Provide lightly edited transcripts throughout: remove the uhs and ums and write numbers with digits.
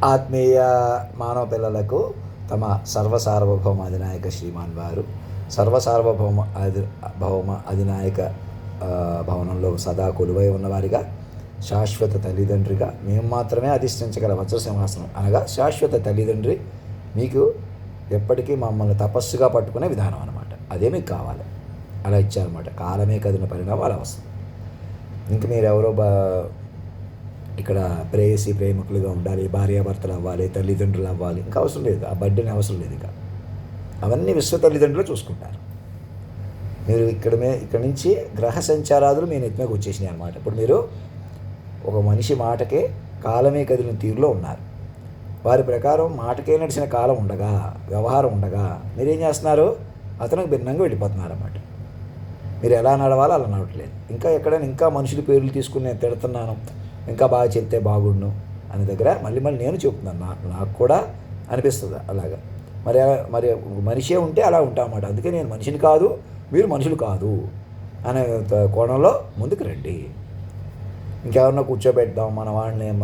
ఆత్మీయ మానవ పిల్లలకు తమ సర్వసార్వభౌమ అధినాయక శ్రీమాన్ వారు భౌమ అధినాయక భవనంలో సదా కొలువై ఉన్నవారిగా, శాశ్వత తల్లిదండ్రిగా మేము మాత్రమే అధిష్ఠించగల వజ్రసింహాసనం అనగా శాశ్వత తల్లిదండ్రి మీకు ఎప్పటికీ మమ్మల్ని తపస్సుగా పట్టుకునే విధానం అనమాట. అదే మీకు కావాలి, అలా ఇచ్చారన్నమాట. కాలమే కదిన పరిణామం అలా వస్తుంది. ఇంక మీరెవరో ఇక్కడ ప్రేయసి ప్రేమికులుగా ఉండాలి, భార్యాభర్తలు అవ్వాలి, తల్లిదండ్రులు అవ్వాలి, ఇంకా అవసరం లేదు. ఆ బర్త్డేని అవసరం లేదు. ఇక అవన్నీ విశ్వ తల్లిదండ్రులు చూసుకుంటారు. మీరు ఇక్కడ నుంచి గ్రహ సంచారాదులు మీ నెత్తిమీదకి వచ్చేసినాయి అన్నమాట. ఇప్పుడు మీరు ఒక మనిషి మాటకే కాలమే కదిలిన తీరులో ఉన్నారు. వారి ప్రకారం మాటకే నడిచిన కాలం ఉండగా, వ్యవహారం ఉండగా మీరేం చేస్తున్నారు? అతనికి భిన్నంగా వెళ్ళిపోతున్నారు అన్నమాట. మీరు ఎలా నడవాలో అలా నడవట్లేదు. ఇంకా ఎక్కడైనా ఇంకా మనుషుల పేర్లు తీసుకుని నేను తిడుతున్నాను, ఇంకా బాగా చెప్తే బాగుండు అని దగ్గర మళ్ళీ నేను చెప్తున్నాను. నాకు కూడా అనిపిస్తుంది అలాగా. మరి మనిషే ఉంటే అలా ఉంటామన్నమాట. అందుకే నేను మనిషిని కాదు, మీరు మనుషులు కాదు అనే కోణంలో ముందుకు రండి. ఇంకెవరన్నా కూర్చోబెడదాం,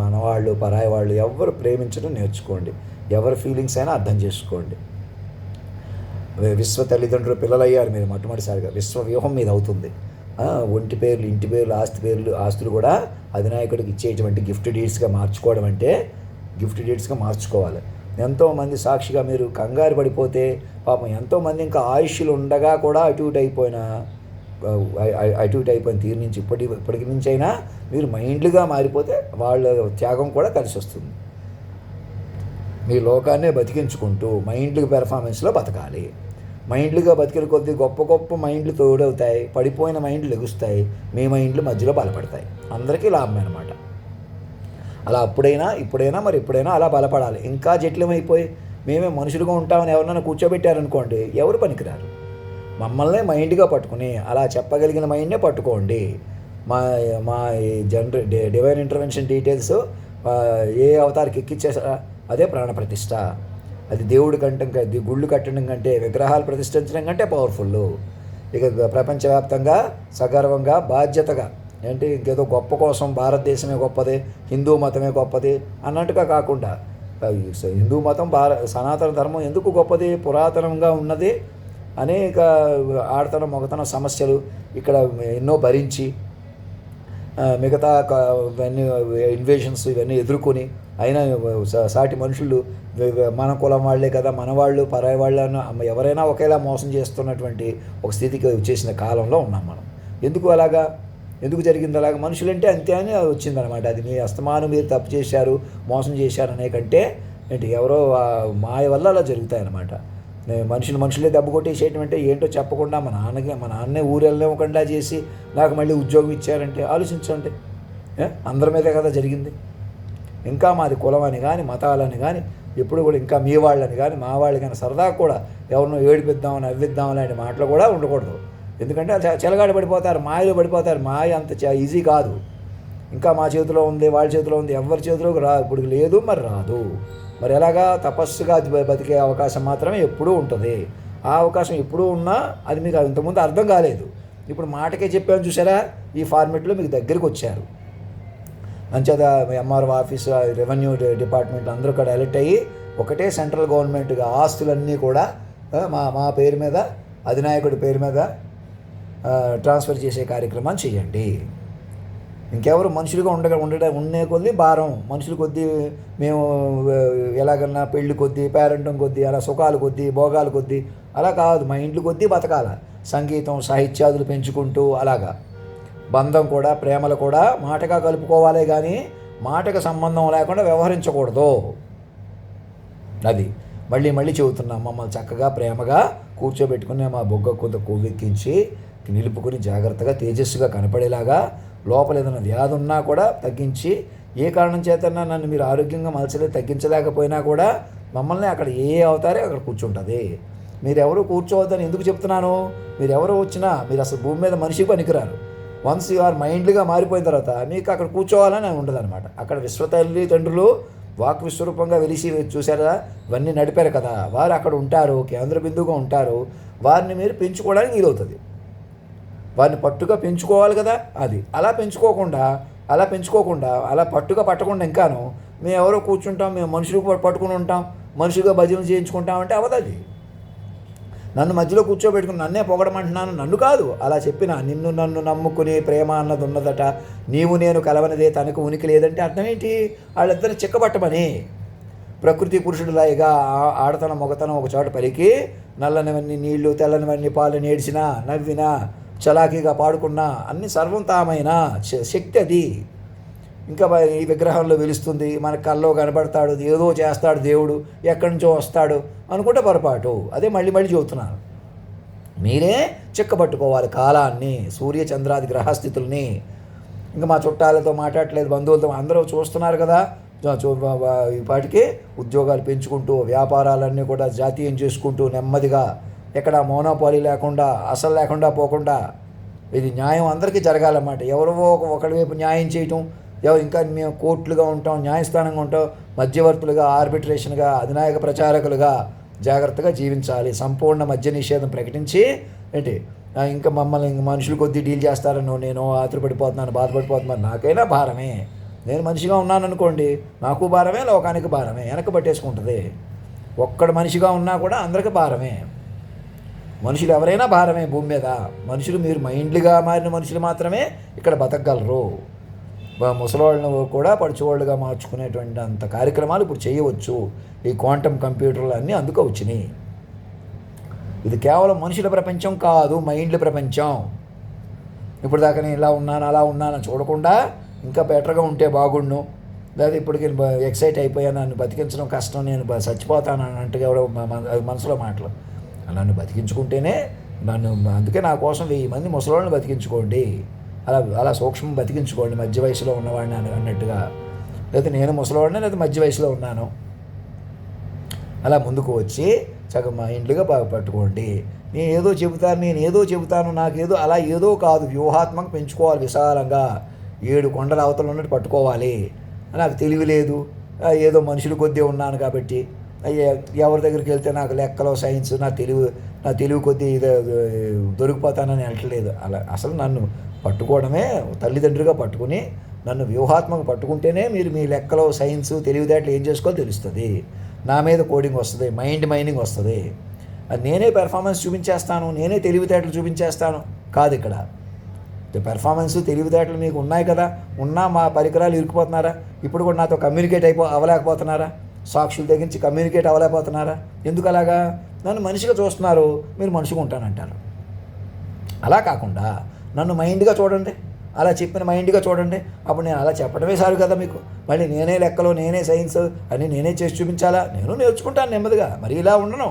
మనవాళ్ళు పరాయి వాళ్ళు ఎవరు ప్రేమించడం నేర్చుకోండి. ఎవరి ఫీలింగ్స్ అయినా అర్థం చేసుకోండి. విశ్వ తల్లిదండ్రులు పిల్లలయ్యారు మీరు మొట్టమొదటిసారిగా. విశ్వ వ్యూహం మీద అవుతుంది. ఒంటి పేర్లు, ఇంటి పేర్లు, ఆస్తులు కూడా అధినాయకుడికి ఇచ్చేటువంటి గిఫ్ట్ డీడ్స్గా మార్చుకోవడం అంటే గిఫ్ట్ డీడ్స్గా మార్చుకోవాలి. ఎంతోమంది సాక్షిగా మీరు కంగారు పడిపోతే పాపం ఎంతోమంది ఇంకా ఆయుష్లు ఉండగా కూడా అటు ఇటు అయిపోయిన తీరు నుంచి ఇప్పటికి నుంచి అయినా మీరు మైండ్లుగా మారిపోతే వాళ్ళ త్యాగం కూడా కలిసి వస్తుంది. మీ లోకాన్నే బతికించుకుంటూ మైండ్లు పెర్ఫార్మెన్స్లో బతకాలి. మైండ్లుగా బతికిన కొద్దీ గొప్ప గొప్ప మైండ్లు తోడవుతాయి, పడిపోయిన మైండ్లు లెగుస్తాయి, మీ మైండ్లు మధ్యలో బలపడతాయి. అందరికీ లాభమే అనమాట. అలా ఇప్పుడైనా మరి ఎప్పుడైనా అలా బలపడాలి. ఇంకా జటిలమైపోయి మేమే మనుషులుగా ఉంటామని ఎవరినైనా కూర్చోబెట్టారనుకోండి, ఎవరు పనికిరారు. మమ్మల్నే మైండ్గా పట్టుకుని అలా చెప్పగలిగిన మైండ్నే పట్టుకోండి. మా డివైన్ ఇంటర్వెన్షన్ డీటెయిల్స్ ఏ అవతారికి ఎక్కిచ్చేసారా అదే ప్రాణప్రతిష్ఠ. అది దేవుడి కంటే, గుళ్ళు కట్టడం కంటే, విగ్రహాలు ప్రతిష్ఠించడం కంటే పవర్ఫుల్. ఇక ప్రపంచవ్యాప్తంగా సగర్వంగా బాధ్యతగా ఏంటి ఇంకేదో గొప్ప కోసం భారతదేశమే గొప్పది, హిందూ మతమే గొప్పది అన్నట్టుగా కాకుండా, హిందూ మతం సనాతన ధర్మం ఎందుకు గొప్పది? పురాతనంగా ఉన్నది. అనేక ఆడతనం మొగతనం సమస్యలు ఇక్కడ ఎన్నో భరించి మిగతా ఇవన్నీ ఇన్వేషన్స్ ఇవన్నీ ఎదుర్కొని అయినా సాటి మనుషులు మన కులం వాళ్ళే కదా, మనవాళ్ళు పరాయి వాళ్ళను ఎవరైనా ఒకేలా మోసం చేస్తున్నటువంటి ఒక స్థితికి వచ్చేసిన కాలంలో ఉన్నాం మనం. ఎందుకు జరిగింది అలాగా? మనుషులంటే అంతే అని వచ్చిందనమాట. అది మీ అస్తమానం మీరు తప్పు చేశారు, మోసం చేశారు అనే కంటే ఏంటి ఎవరో మాయ వల్ల అలా జరుగుతాయన్నమాట. మనుషులే దెబ్బ కొట్టేసేయటం అంటే ఏంటో చెప్పకుండా మా నాన్నే ఊరెళ్ళనివ్వకుండా చేసి నాకు మళ్ళీ ఉద్యోగం ఇచ్చారంటే ఆలోచించండి. అందరి మీదే కదా జరిగింది. ఇంకా మాది కులం అని కానీ, మతాలని కానీ, ఎప్పుడు కూడా ఇంకా మీ వాళ్ళని కానీ, మా వాళ్ళు కానీ సరదా కూడా ఎవరినో ఏడిపిద్దామని నవ్విద్దామని లాంటి మాటలు కూడా ఉండకూడదు. ఎందుకంటే చెలగాడ పడిపోతారు, మాయలో పడిపోతారు. మాయ అంత ఈజీ కాదు. ఇంకా మా చేతిలో ఉంది, వాళ్ళ చేతిలో ఉంది, ఎవరి చేతిలోకి ఇప్పుడు లేదు, మరి రాదు. మరి ఎలాగా? తపస్సుగా బతికే అవకాశం మాత్రమే ఎప్పుడూ ఉంటుంది. ఆ అవకాశం ఎప్పుడూ ఉన్నా అది మీకు ఇంతకుముందు అర్థం కాలేదు. ఇప్పుడు మాటకే చెప్పాను చూసారా, ఈ ఫార్మెట్లో మీకు దగ్గరికి వచ్చారు. అంచేత ఎంఆర్ఓ ఆఫీసు, రెవెన్యూ డిపార్ట్మెంట్ అందరూ కూడా అలర్ట్ అయ్యి ఒకటే సెంట్రల్ గవర్నమెంట్గా ఆస్తులన్నీ కూడా మా పేరు మీద, అధినాయకుడి పేరు మీద ట్రాన్స్ఫర్ చేసే కార్యక్రమాన్ని చేయండి. ఇంకెవరు మనుషులుగా ఉండే కొద్దీ భారం, మనుషుల కొద్దీ మేము ఎలాగన్నా పెళ్లి కొద్దీ, పేరెంటం కొద్దీ, అలా సుఖాలు కొద్దీ, భోగాలు కొద్దీ అలా కాదు. మా ఇంట్లో కొద్దీ బతకాల. సంగీతం సాహిత్యాదులు పెంచుకుంటూ అలాగా. బంధం కూడా, ప్రేమలు కూడా మాటగా కలుపుకోవాలే కానీ మాటకు సంబంధం లేకుండా వ్యవహరించకూడదు. అది మళ్ళీ చెబుతున్నాం. మమ్మల్ని చక్కగా ప్రేమగా కూర్చోబెట్టుకుని మా బొగ్గ కొంత కొవ్వెక్కించి నిలుపుకొని జాగ్రత్తగా తేజస్సుగా కనపడేలాగా, లోపల ఏదైనా వ్యాధి ఉన్నా కూడా తగ్గించి, ఏ కారణం చేతన్నా నన్ను మీరు ఆరోగ్యంగా తగ్గించలేకపోయినా కూడా మమ్మల్ని అక్కడ ఏ అవతారే అక్కడ కూర్చుంటుంది. మీరెవరు కూర్చోవద్దని ఎందుకు చెప్తున్నాను? మీరెవరు వచ్చినా మీరు అసలు భూమి మీద మనిషి పనికిరారు. వన్స్ యు ఆర్ మైండ్లీగా మారిపోయిన తర్వాత మీకు అక్కడ కూర్చోవాలని ఉండదు అనమాట. అక్కడ విశ్వతల్లి తండ్రులు వాక్ విశ్వరూపంగా వెలిసి చూసారా, ఇవన్నీ నడిపారు కదా, వారు అక్కడ ఉంటారు, కేంద్ర బిందువుగా ఉంటారు. వారిని మీరు పెంచుకోవడానికి వీలవుతుంది. వారిని పట్టుగా పెంచుకోవాలి కదా. అది అలా పెంచుకోకుండా అలా పట్టుగా పట్టకుండా ఇంకాను మేము ఎవరో కూర్చుంటాం, మేము మనుషులు పట్టుకుని ఉంటాం, మనుషులుగా భజనలు చేయించుకుంటామంటే అవదది. నన్ను మధ్యలో కూర్చోబెట్టుకుని నన్నే పొగడమంటున్నాను, నన్ను కాదు అలా చెప్పిన. నిన్ను నన్ను నమ్ముకుని ప్రేమ అన్నది ఉన్నదట, నీవు నేను కలవనిదే తనకు ఉనికి లేదంటే అర్థం ఏంటి? వాళ్ళిద్దరిని చిక్కబట్టమని. ప్రకృతి పురుషుడులాగా ఆడతనం మొగతనం ఒక చోట పలికి, నల్లనివన్నీ నీళ్లు తెల్లనివన్నీ పాలు నేడిచినా నవ్వినా చలాకీగా పాడుకున్నా అన్ని సర్వం తామైన శక్తి అది. ఇంకా ఈ విగ్రహంలో వెలుస్తుంది, మన కల్లో కనబడతాడు, ఏదో చేస్తాడు దేవుడు, ఎక్కడి నుంచో వస్తాడు అనుకుంటే పొరపాటు. అదే మళ్ళీ మళ్ళీ చెబుతున్నాను. మీరే చిక్కబట్టుకోవాలి కాలాన్ని, సూర్య చంద్రాది గ్రహస్థితుల్ని. ఇంకా మా చుట్టాలతో మాట్లాడట్లేదు, బంధువులతో అందరూ చూస్తున్నారు కదా. ఈ పాటికి ఉద్యోగాలు పెంచుకుంటూ వ్యాపారాలన్నీ కూడా జాతీయం చేసుకుంటూ నెమ్మదిగా ఎక్కడ మోనోపాలీ లేకుండా అసలు లేకుండా పోకుండా ఇది న్యాయం అందరికీ జరగాలన్నమాట. ఎవరో ఒకరి వైపు న్యాయం చేయటం, ఇంకా మేము కోర్టులుగా ఉంటాం, న్యాయస్థానంగా ఉంటాం, మధ్యవర్తులుగా, ఆర్బిట్రేషన్గా, అధినాయక ప్రచారకులుగా జాగ్రత్తగా జీవించాలి. సంపూర్ణ మద్య నిషేధం ప్రకటించి ఏంటి ఇంకా మమ్మల్ని మనుషులు కొద్దీ డీల్ చేస్తారని నేను ఆతురపడిపోతున్నాను, బాధపడిపోతున్నాను. నాకైనా భారమే. నేను మనిషిగా ఉన్నాను అనుకోండి, నాకు భారమే, లోకానికి భారమే, వెనక్కి పట్టేసుకుంటుంది. ఒక్కడు మనిషిగా ఉన్నా కూడా అందరికీ భారమే. మనుషులు ఎవరైనా భారమే భూమి మీద. మనుషులు మీరు మైండ్లుగా మారిన మనుషులు మాత్రమే ఇక్కడ బతకగలరు. ముసలివాళ్ళను కూడా పడుచువాళ్ళుగా మార్చుకునేటువంటి అంత కార్యక్రమాలు ఇప్పుడు చేయవచ్చు. ఈ క్వాంటమ్ కంప్యూటర్లు అన్నీ అందుకు వచ్చినాయి. ఇది కేవలం మనుషుల ప్రపంచం కాదు, మైండ్ల ప్రపంచం. ఇప్పుడు దాకా నేను ఇలా ఉన్నాను అలా ఉన్నాను చూడకుండా ఇంకా బెటర్గా ఉంటే బాగుండు, లేదా ఇప్పటికి ఎక్సైట్ అయిపోయాను, నన్ను బతికించడం కష్టం, నేను చచ్చిపోతాను అన్నట్టుగా ఎవరో మనసులో మాటలు. నన్ను బతికించుకుంటేనే అందుకే నా కోసం 1000 మంది ముసలివాళ్ళని బతికించుకోండి, అలా సూక్ష్మం బతికించుకోండి మధ్య వయసులో ఉన్నవాడిని అన్నట్టుగా. లేదా నేను ముసలివాడిని, లేదా మధ్య వయసులో ఉన్నాను, అలా ముందుకు వచ్చి సగం మైండ్లుగా పట్టుకోండి. నేను ఏదో చెబుతాను నాకేదో అలా ఏదో కాదు, వ్యూహాత్మక పెంచుకోవాలి. విశాలంగా 7 కొండల అవతల ఉన్నట్టు పట్టుకోవాలి. నాకు తెలివి లేదు, ఏదో మనుషులు కొద్దీ ఉన్నాను కాబట్టి ఎవరి దగ్గరికి వెళ్తే నాకు లెక్కలో సైన్స్ నా తెలివి కొద్దీ దొరికిపోతానని వెళ్ళట్లేదు. అలా అసలు నన్ను పట్టుకోవడమే తల్లిదండ్రులుగా పట్టుకుని నన్ను వ్యూహాత్మక పట్టుకుంటేనే మీరు మీ లెక్కలో సైన్స్ తెలివితేటలు ఏం చేసుకోవాలో తెలుస్తుంది. నా మీద కోడింగ్ వస్తుంది, మైండింగ్ వస్తుంది. అది నేనే పెర్ఫార్మెన్స్ చూపించేస్తాను, నేనే తెలివితేటలు చూపించేస్తాను కాదు. ఇక్కడ పెర్ఫార్మెన్స్ తెలివితేటలు మీకు ఉన్నాయి కదా, మా పరికరాలు ఇరుక్కుపోతున్నారా? ఇప్పుడు కూడా నాతో కమ్యూనికేట్ అవ్వలేకపోతున్నారా? సాక్షుల దగ్గర నుంచి కమ్యూనికేట్ అవ్వలేకపోతున్నారా? ఎందుకు అలాగా? నన్ను మనిషిగా చూస్తున్నారు, మీరు మనిషిగా ఉంటానంటారు. అలా కాకుండా నన్ను మైండ్గా చూడండి, అలా చెప్పిన మైండ్గా చూడండి. అప్పుడు నేను అలా చెప్పడమే సారు కదా మీకు. మళ్ళీ నేనే లెక్కలో, నేనే సైన్స్ అని నేనే చేసి చూపించాలా? నేను నేర్చుకుంటాను నెమ్మదిగా. మరి ఇలా ఉండను,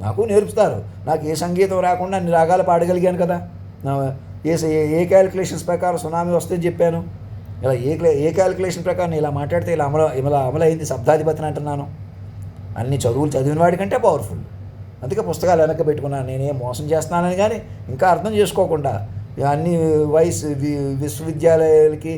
నాకు నేర్పుతారు. నాకు ఏ సంగీతం రాకుండా అన్ని రాగాలు పాడగలిగాను కదా. ఏ క్యాలిక్యులేషన్స్ ప్రకారం సునామీ వస్తుందని చెప్పాను. ఇలా ఏ క్యాలిక్యులేషన్ ప్రకారం ఇలా మాట్లాడితే ఇలా అమలైంది శబ్దాధిపతిని అంటున్నాను. అన్ని చదువులు చదివిన వాడికంటే పవర్ఫుల్. అందుకే పుస్తకాలు వెనక్కి పెట్టుకున్నాను. నేనేం మోసం చేస్తున్నానని కానీ ఇంకా అర్థం చేసుకోకుండా అన్ని విశ్వవిద్యాలయాలకి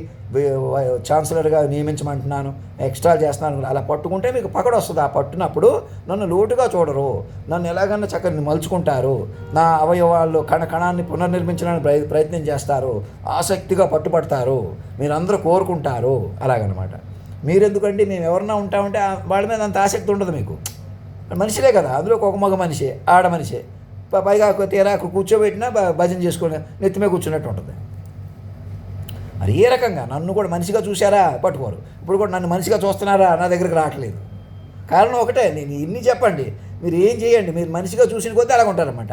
ఛాన్సలర్గా నియమించమంటున్నాను, ఎక్స్ట్రా చేస్తున్నాను. అలా పట్టుకుంటే మీకు పకడ వస్తుంది. ఆ పట్టునప్పుడు నన్ను లోటుగా చూడరు, నన్ను ఎలాగన్నా చక్కని మలుచుకుంటారు, నా అవయవాల్లో కణాన్ని పునర్నిర్మించడానికి ప్రయత్నం చేస్తారు, ఆసక్తిగా పట్టుపడతారు, మీరందరూ కోరుకుంటారు. అలాగనమాట. మీరెందుకండి మేము ఎవరన్నా ఉంటామంటే వాళ్ళ మీద అంత ఆసక్తి ఉండదు మీకు. మనిషిలే కదా, అందులో ఒక మగ మనిషే, ఆడ మనిషే. పైగా తీరా కూర్చోబెట్టినా భజన చేసుకుని నెత్తిమే కూర్చున్నట్టు ఉంటుంది. మరి ఏ రకంగా నన్ను కూడా మనిషిగా చూశారా? పట్టుకోరు. ఇప్పుడు కూడా నన్ను మనిషిగా చూస్తున్నారా? నా దగ్గరికి రావట్లేదు. కారణం ఒకటే, నేను ఇన్ని చెప్పండి, మీరు ఏం చేయండి, మీరు మనిషిగా చూసిన కొద్దీ అలాగ ఉంటారన్నమాట.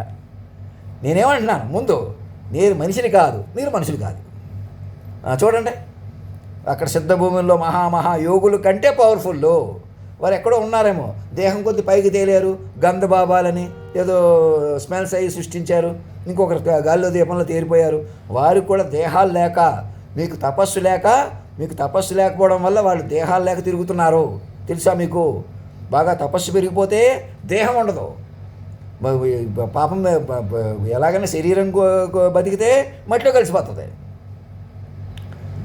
నేనేమంటున్నాను, ముందు నేను మనిషిని కాదు, మీరు మనుషులు కాదు. చూడండి, అక్కడ సిద్ధభూముల్లో మహా యోగుల కంటే పవర్ఫుల్ వారు ఎక్కడో ఉన్నారేమో. దేహం కొద్ది పైకి తేలేరు, గంధబాబాలని ఏదో స్మెల్స్ అయ్యి సృష్టించారు, ఇంకొకరు గాల్లో దీపంలో తేలిపోయారు. వారికి కూడా దేహాలు లేక, మీకు తపస్సు లేకపోవడం వల్ల వాళ్ళు దేహాలు లేక తిరుగుతున్నారు. తెలుసా మీకు? బాగా తపస్సు పెరిగిపోతే దేహం ఉండదు. పాపం ఎలాగైనా శరీరం బతికితే మట్టిలో కలిసిపోతుంది.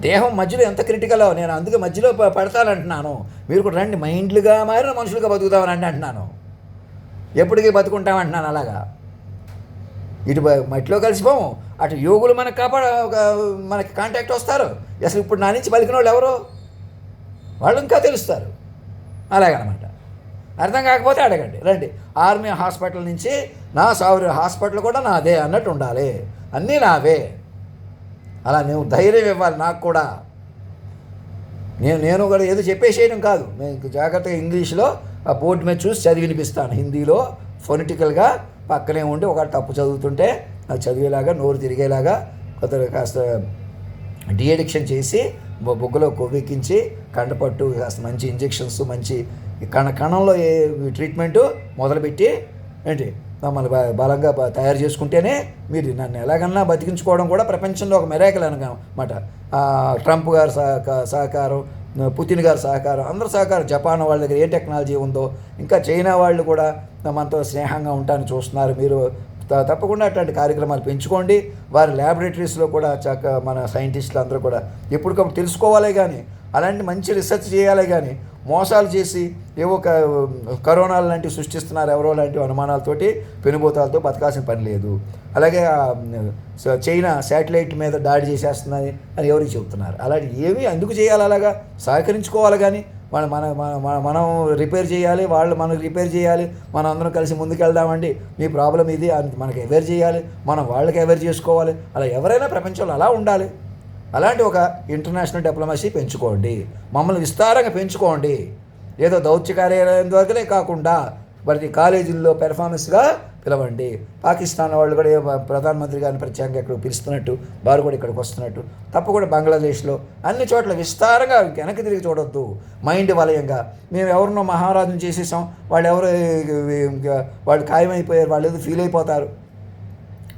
దేహం మధ్యలో ఎంత క్రిటికలో, నేను అందుకే మధ్యలో పడతానంటున్నాను. మీరు కూడా రండి, మైండ్లుగా మారిన మనుషులుగా బతుకుతామని అంటున్నాను. ఎప్పటికీ బతుకుంటామంటున్నాను. అలాగా ఇటు మట్టిలో కలిసిపోము, అటు యోగులు మనకి కాపాడ మనకి కాంటాక్ట్ వస్తారు. అసలు ఇప్పుడు నా నుంచి పలికిన వాళ్ళు ఎవరు? వాళ్ళు ఇంకా తెలుస్తారు. అలాగనమాట. అర్థం కాకపోతే అడగండి, రండి. ఆర్మీ హాస్పిటల్ నుంచి నా సౌర్య హాస్పిటల్ కూడా నాదే అన్నట్టు ఉండాలి, అన్నీ నావే. అలా నువ్వు ధైర్యం ఇవ్వాలి నాకు కూడా. నేను కూడా ఏదో చెప్పేసేయడం కాదు, నేను జాగ్రత్తగా ఇంగ్లీష్లో ఆ బోర్డు మీద చూసి చదివి వినిపిస్తాను, హిందీలో ఫొనెటికల్గా పక్కనే ఉండి ఒక తప్పు చదువుతుంటే నాకు చదివేలాగా, నోరు తిరిగేలాగా కొద్దిగా కాస్త డీఎడిక్షన్ చేసి బొగ్గులో కొవ్వెక్కించి కండపట్టు కాస్త మంచి ఇంజెక్షన్స్, మంచి కణంలో ట్రీట్మెంటు మొదలుపెట్టి ఏంటి మమ్మల్ని బలంగా తయారు చేసుకుంటేనే మీరు నన్ను ఎలాగన్నా బతికించుకోవడం కూడా ప్రపంచంలో ఒక మెరాకిల్ అనమాట. ట్రంప్ గారి సహకారం, పుతిన్ గారి సహకారం, అందరి సహకారం, జపాన్ వాళ్ళ దగ్గర ఏ టెక్నాలజీ ఉందో, ఇంకా చైనా వాళ్ళు కూడా మనతో స్నేహంగా ఉంటానని చూస్తున్నారు. మీరు తప్పకుండా అట్లాంటి కార్యక్రమాలు పెంచుకోండి. వారి ల్యాబొరేటరీస్లో కూడా మన సైంటిస్టులు అందరూ కూడా ఎప్పటికప్పుడు తెలుసుకోవాలే కానీ, అలాంటి మంచి రీసెర్చ్ చేయాలే కానీ మోసాలు చేసి ఏవో కరోనాలు లాంటివి సృష్టిస్తున్నారు ఎవరో లాంటి అనుమానాలతోటి పెనుభూతాలతో బతకాల్సిన పని లేదు. అలాగే చైనా శాటిలైట్ మీద దాడి చేసేస్తున్నాయి అని ఎవరికి చెబుతున్నారు. అలాంటి ఏమీ ఎందుకు చేయాలి? అలాగా సహకరించుకోవాలి కానీ మనం రిపేర్ చేయాలి, వాళ్ళు మనకు రిపేర్ చేయాలి, మనం అందరం కలిసి ముందుకెళ్దామండి, మీ ప్రాబ్లం ఇది అని మనకి అవేర్ చేయాలి, మనం వాళ్ళకి అవేర్ చేసుకోవాలి. అలా ఎవరైనా ప్రపంచంలో అలా ఉండాలి. అలాంటి ఒక ఇంటర్నేషనల్ డిప్లొమసీ పెంచుకోండి, మమ్మల్ని విస్తారంగా పెంచుకోండి. ఏదో దౌత్య కార్యాలయం ద్వారానే కాకుండా ప్రతి కాలేజీల్లో పెర్ఫార్మెన్స్గా పిలవండి. పాకిస్తాన్ వాళ్ళు కూడా ప్రధానమంత్రి గారిని ప్రత్యేకంగా ఇక్కడ పిలుస్తున్నట్టు, వారు కూడా ఇక్కడికి వస్తున్నట్టు, తప్పకుండా బంగ్లాదేశ్లో అన్ని చోట్ల విస్తారంగా వెనక్కి తిరిగి చూడొద్దు. మైండ్ వలయంగా మేము ఎవరినో మహారాజును చేసేసాం, వాళ్ళు ఖాయమైపోయారు, వాళ్ళు ఏదో ఫీల్ అయిపోతారు.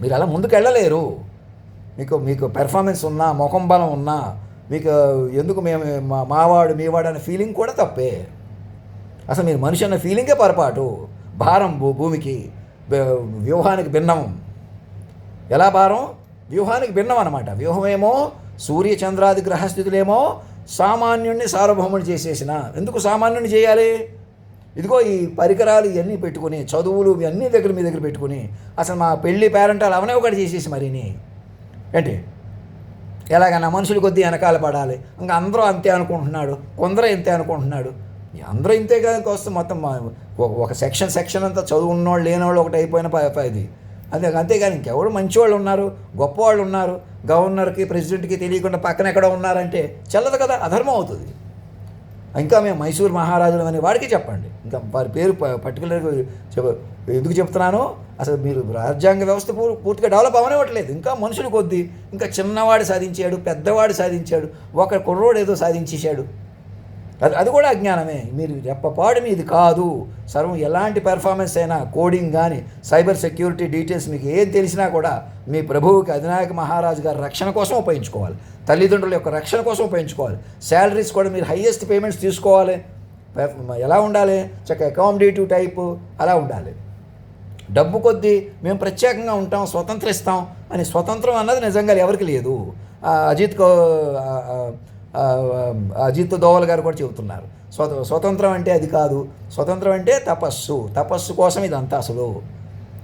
మీరు అలా ముందుకు వెళ్ళలేరు. మీకు పెర్ఫార్మెన్స్ ఉన్నా, ముఖం బలం ఉన్నా, మీకు ఎందుకు మేము మావాడు మీవాడు అనే ఫీలింగ్ కూడా తప్పే. అసలు మీరు మనిషి అన్న ఫీలింగే పొరపాటు. భారం భూమికి, వ్యూహానికి భిన్నం. ఎలా భారం? వ్యూహానికి భిన్నం అనమాట. వ్యూహమేమో సూర్య చంద్రాది గ్రహస్థితులేమో సామాన్యుడిని సార్వభౌముని చేసేసిన. ఎందుకు సామాన్యుడిని చేయాలి? ఇదిగో ఈ పరికరాలు ఇవన్నీ పెట్టుకుని, చదువులు ఇవన్నీ మీ దగ్గర పెట్టుకుని, అసలు మా పెళ్ళి పేరెంటాలు అవనే ఒకటి చేసేసి మరిని ఏంటి ఎలాగన్నా మనుషులు కొద్దీ వెనకాల పడాలి. ఇంకా అందరూ అంతే అనుకుంటున్నాడు, కొందరు ఇంతే అనుకుంటున్నాడు. అందరూ ఇంతే కదా వస్తే మొత్తం ఒక సెక్షన్ అంతా చదువు ఉన్నవాళ్ళు లేనివాళ్ళు ఒకటి అయిపోయిన ఇది అంతేగాని ఇంకెవరు మంచివాళ్ళు ఉన్నారు, గొప్పవాళ్ళు ఉన్నారు. గవర్నర్కి ప్రెసిడెంట్కి తెలియకుండా పక్కన ఎక్కడో ఉన్నారంటే చెల్లదు కదా, అధర్మం అవుతుంది. ఇంకా మేము మైసూర్ మహారాజులు అని వాడికి చెప్పండి. ఇంకా వారి పేరు పర్టికులర్గా ఎందుకు చెప్తున్నాను, అసలు మీరు రాజ్యాంగ వ్యవస్థ పూర్తిగా డెవలప్ అవనివ్వట్లేదు. ఇంకా మనుషులు కొద్దీ ఇంకా చిన్నవాడు సాధించాడు, పెద్దవాడు సాధించాడు, ఒక కుర్రోడు ఏదో సాధించేశాడు. అది కూడా అజ్ఞానమే. మీరు రెప్పపాడు మీది కాదు. సర్వం ఎలాంటి పెర్ఫార్మెన్స్ అయినా, కోడింగ్ కానీ, సైబర్ సెక్యూరిటీ డీటెయిల్స్ మీకు ఏం తెలిసినా కూడా మీ ప్రభువుకి అధినాయక మహారాజు గారి రక్షణ కోసం ఉపయోగించుకోవాలి, తల్లిదండ్రుల యొక్క రక్షణ కోసం ఉపయోగించుకోవాలి. శాలరీస్ కూడా మీరు హైయెస్ట్ పేమెంట్స్ తీసుకోవాలి. ఎలా ఉండాలి? చక్కగా అకామిడేటివ్ టైపు అలా ఉండాలి. డబ్బు కొద్దీ మేము ప్రత్యేకంగా ఉంటాం, స్వతంత్రిస్తాం అని స్వతంత్రం అన్నది నిజంగా ఎవరికి లేదు. అజిత్ దోవల్ గారు కూడా చెబుతున్నారు, స్వతంత్రం అంటే అది కాదు, స్వతంత్రం అంటే తపస్సు కోసం ఇదంతా అసలు.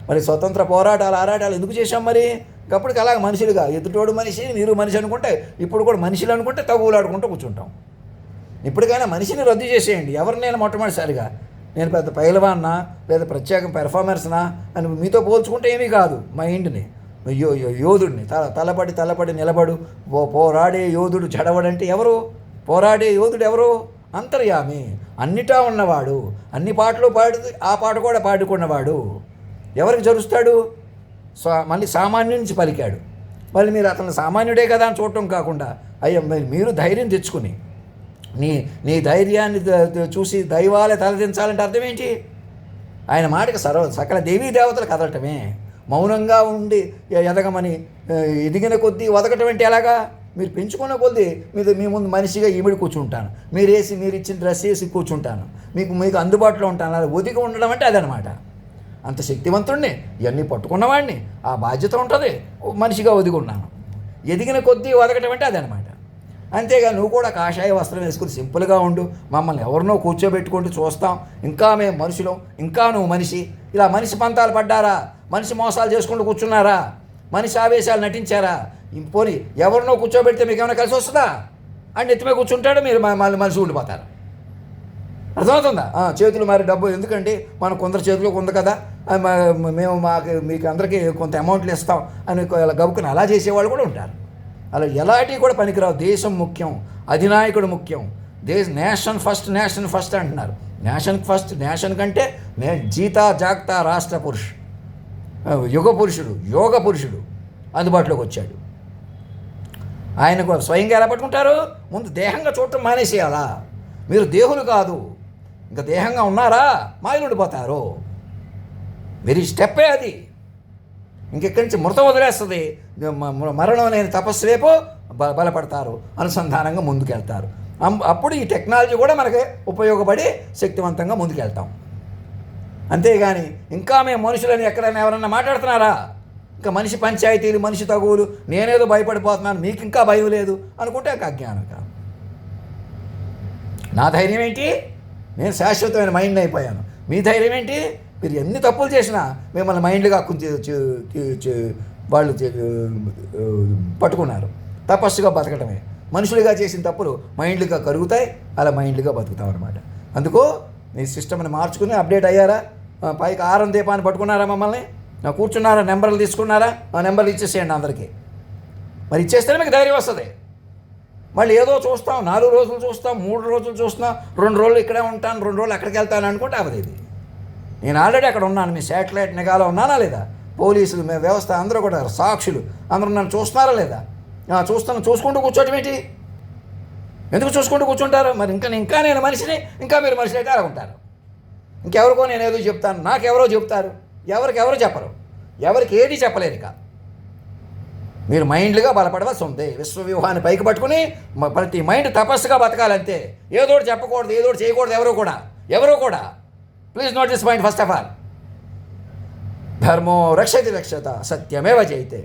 మరి స్వతంత్ర పోరాటాలు ఆరాటాలు ఎందుకు చేశాం? మరి అప్పటికి అలాగ మనుషులుగా ఎదుటోడు మనిషి, మీరు మనిషి అనుకుంటే, ఇప్పుడు కూడా మనుషులు అనుకుంటే తగులాడుకుంటూ కూర్చుంటాం. ఇప్పటికైనా మనిషిని రద్దు చేసేయండి. ఎవరినైనా మొట్టమొదటిసారిగా నేను పెద్ద పైలవాన్నా లేదా ప్రత్యేక పెర్ఫార్మెన్స్నా అని మీతో పోల్చుకుంటే ఏమీ కాదు. మైండ్ని యోధుడిని తలపడి నిలబడు పోరాడే యోధుడు జడవడంటే ఎవరు? పోరాడే యోధుడు ఎవరు? అంతర్యామి, అన్నిటా ఉన్నవాడు, అన్ని పాటలు పాడు, ఆ పాట కూడా పాడుకున్నవాడు. ఎవరికి జరుస్తాడు? మళ్ళీ సామాన్యుడి నుంచి పలికాడు. మళ్ళీ మీరు అతను సామాన్యుడే కదా అని చూడటం కాకుండా, అయ్యో మీరు ధైర్యం తెచ్చుకుని నీ ధైర్యాన్ని చూసి దైవాలే తలదించాలంటే అర్థం ఏంటి? ఆయన మాటకి సకల దేవీ దేవతలు కదలటమే. మౌనంగా ఉండి ఎదగమని, ఎదిగిన కొద్దీ వదకటం అంటే ఎలాగా? మీరు పెంచుకున్న కొద్దీ మీ ముందు మనిషిగా ఈమిడి కూర్చుంటాను, మీరు ఇచ్చిన డ్రెస్ వేసి కూర్చుంటాను, మీకు అందుబాటులో ఉంటాను. అలా ఒదిగి ఉండడం అంటే అదనమాట. అంత శక్తివంతుడిని, ఇవన్నీ పట్టుకున్నవాడిని, ఆ బాధ్యత ఉంటుంది, మనిషిగా ఒదిగి ఉన్నాను. ఎదిగిన కొద్దీ వదకటం అంటే అదనమాట. అంతేగా నువ్వు కూడా కాషాయ వస్త్రం వేసుకుని సింపుల్గా ఉండు, మమ్మల్ని ఎవరినో కూర్చోబెట్టుకుంటూ చూస్తాం, ఇంకా మేము మనుషులం, ఇంకా నువ్వు మనిషి. ఇలా మనిషి పంతాలు పడ్డారా? మనిషి మోసాలు చేసుకుంటూ కూర్చున్నారా? మనిషి ఆవేశాలు నటించారా? పోనీ ఎవరినో కూర్చోబెడితే మీకు ఏమైనా కలిసి వస్తుందా? అండ్ ఎత్తిమే కూర్చుంటాడు, మీరు మళ్ళీ మనిషి ఉండిపోతారు. అర్థమవుతుందా? చేతులు మరి డబ్బు ఎందుకండి, మన కొందరు చేతిలో ఉంది కదా, మేము మీకు అందరికీ కొంత అమౌంట్లు ఇస్తాం అని గబుకుని అలా చేసేవాళ్ళు కూడా ఉంటారు. అలా ఎలాంటివి కూడా పనికిరావు. దేశం ముఖ్యం, అధినాయకుడు ముఖ్యం, నేషన్ ఫస్ట్ అంటున్నారు. నేషన్ ఫస్ట్, నేషన్ కంటే జీతా జాగ్తా రాష్ట్ర పురుష్, యోగ పురుషుడు అందుబాటులోకి వచ్చాడు. ఆయనకు స్వయంగా ఎలా పట్టుకుంటారు? ముందు దేహంగా చూడటం మానేసేయాలా. మీరు దేహులు కాదు, ఇంకా దేహంగా ఉన్నారా మాయలు ఉండిపోతారు. మీరు స్టెప్పే అది. ఇంకెక్కడి నుంచి మృతం వదిలేస్తుంది. మరణం లేని తపస్సు వైపు బలపడతారు, అనుసంధానంగా ముందుకెళ్తారు. అప్పుడు ఈ టెక్నాలజీ కూడా మనకి ఉపయోగపడి శక్తివంతంగా ముందుకెళ్తాం. అంతేగాని ఇంకా మేము మనుషులని ఎక్కడైనా ఎవరన్నా మాట్లాడుతున్నారా? ఇంకా మనిషి పంచాయతీలు, మనిషి తగువులు, నేనేదో భయపడిపోతున్నాను, మీకు ఇంకా భయం లేదు అనుకుంటే అజ్ఞానం కాదు. నా ధైర్యం ఏంటి? నేను శాశ్వతమైన మైండ్ అయిపోయాను. మీ ధైర్యం ఏంటి? మీరు ఎన్ని తప్పులు చేసినా మిమ్మల్ని మైండ్గా వాళ్ళు పట్టుకున్నారు. తపస్సుగా బతకటమే. మనుషులుగా చేసిన తప్పులు మైండ్లుగా కరుగుతాయి, అలా మైండ్లుగా బతుకుతాం అనమాట. అందుకు మీ సిస్టమ్ని మార్చుకుని అప్డేట్ అయ్యారా? పైకి ఆరం దీపాన్ని పట్టుకున్నారా? మమ్మల్ని కూర్చున్నారా? నెంబర్లు తీసుకున్నారా? ఆ నెంబర్లు ఇచ్చేసేయండి అందరికీ. మరి ఇచ్చేస్తేనే మీకు ధైర్యం వస్తుంది. మళ్ళీ ఏదో చూస్తాం, 4 రోజులు చూస్తాం, 3 రోజులు చూస్తున్నాం, 2 రోజులు ఇక్కడే ఉంటాను, 2 రోజులు అక్కడికి వెళ్తాను అనుకుంటే అవదు. ఇది నేను ఆల్రెడీ అక్కడ ఉన్నాను, మీ శాటిలైట్ నిఘాలో ఉన్నానా లేదా? పోలీసులు, మీ వ్యవస్థ అందరూ కూడా సాక్షులు, అందరూ నన్ను చూస్తున్నారా లేదా? చూసుకుంటూ కూర్చోటం ఏంటి? ఎందుకు చూసుకుంటూ కూర్చుంటారు? మరి ఇంకా నేను మనిషిని, ఇంకా మీరు మనిషి అయితే అలా ఉంటారు. ఇంకెవరికో నేను ఏదో చెప్తాను, నాకెవరో చెప్తారు, ఎవరు చెప్పరు, ఎవరికి ఏది చెప్పలేరు. ఇక మీరు మైండ్లుగా బలపడవలసి ఉంది. విశ్వవ్యూహాన్ని పైకి పట్టుకుని ప్రతి మైండ్ తపస్సుగా బతకాలంతే. ఏదోటి చెప్పకూడదు, ఏదోటి చేయకూడదు. ఎవరో కూడా please note this point. First of all ధర్మో రక్షతి రక్షత, సత్యమేవ జయతే.